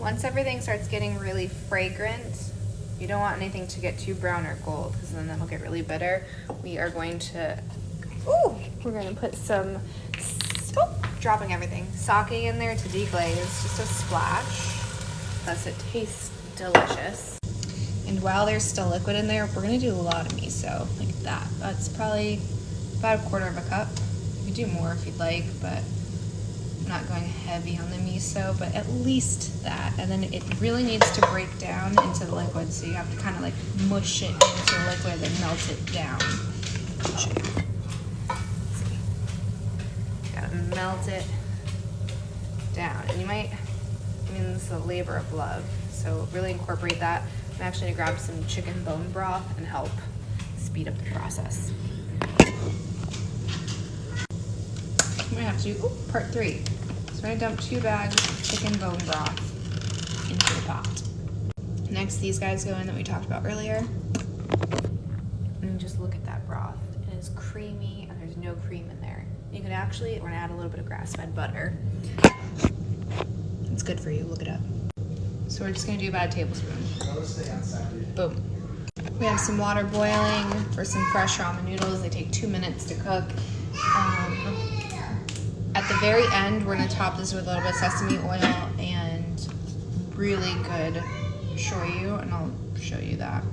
Once everything starts getting really fragrant, you don't want anything to get too brown or gold because then that'll get really bitter. We are going to, we're going to put some, dropping everything, sake in there to deglaze, just a splash. Thus it tastes delicious. And while there's still liquid in there, we're going to do a lot of miso, like that. That's probably about 1/4 cup. You could do more if you'd like, but I'm not going heavy on the miso, but at least that. And then it really needs to break down into the liquid, so you have to kind of like mush it into the liquid and melt it down. Gotta melt it down. And you might, this is a labor of love, so really incorporate that. I'm actually gonna grab some chicken bone broth and help speed up the process. I'm gonna have to do part 3. So I'm gonna dump 2 bags of chicken bone broth into the pot. Next, these guys go in that we talked about earlier. And just look at that broth. It is creamy and there's no cream in there. You can actually, we're gonna add a little bit of grass-fed butter. It's good for you, look it up. So we're just gonna do about a tablespoon. Boom. We have some water boiling for some fresh ramen noodles. They take 2 minutes to cook. At the very end, we're gonna top this with a little bit of sesame oil and really good shoyu, and I'll show you that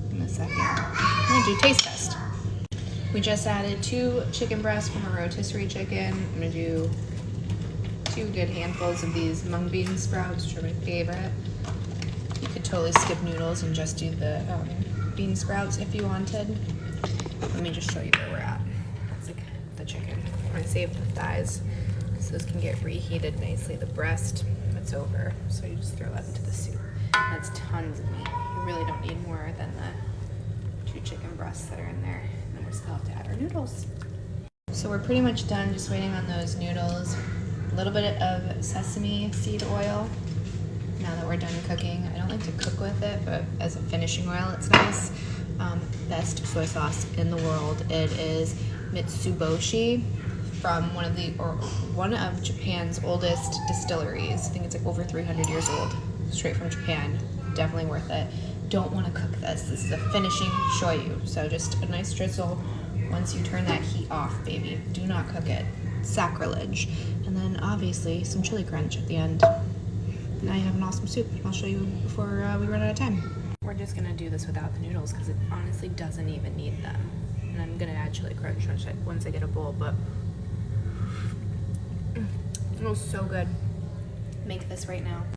in a second. I'm gonna do taste test. We just added 2 chicken breasts from a rotisserie chicken. I'm gonna do 2 good handfuls of these mung bean sprouts, which are my favorite. You could totally skip noodles and just do the bean sprouts if you wanted. Let me just show you where we're at. That's like the chicken. I'm gonna save the thighs so those can get reheated nicely. The breast, it's over, so you just throw that into the soup. That's tons of meat. You really don't need more than the 2 chicken breasts that are in there. And then we still have to add our noodles. So we're pretty much done, just waiting on those noodles. A little bit of sesame seed oil. Now that we're done cooking, I don't like to cook with it, but as a finishing oil, it's nice. Best soy sauce in the world. It is Mitsuboshi from one of Japan's oldest distilleries. I think it's like over 300 years old, straight from Japan. Definitely worth it. Don't want to cook this. This is a finishing shoyu, so just a nice drizzle. Once you turn that heat off, baby, do not cook it. Sacrilege. And then obviously some chili crunch at the end. Now you have an awesome soup. I'll show you before we run out of time. We're just gonna do this without the noodles because it honestly doesn't even need them. And I'm gonna add chili crunch once I get a bowl, but it was so good. Make this right now.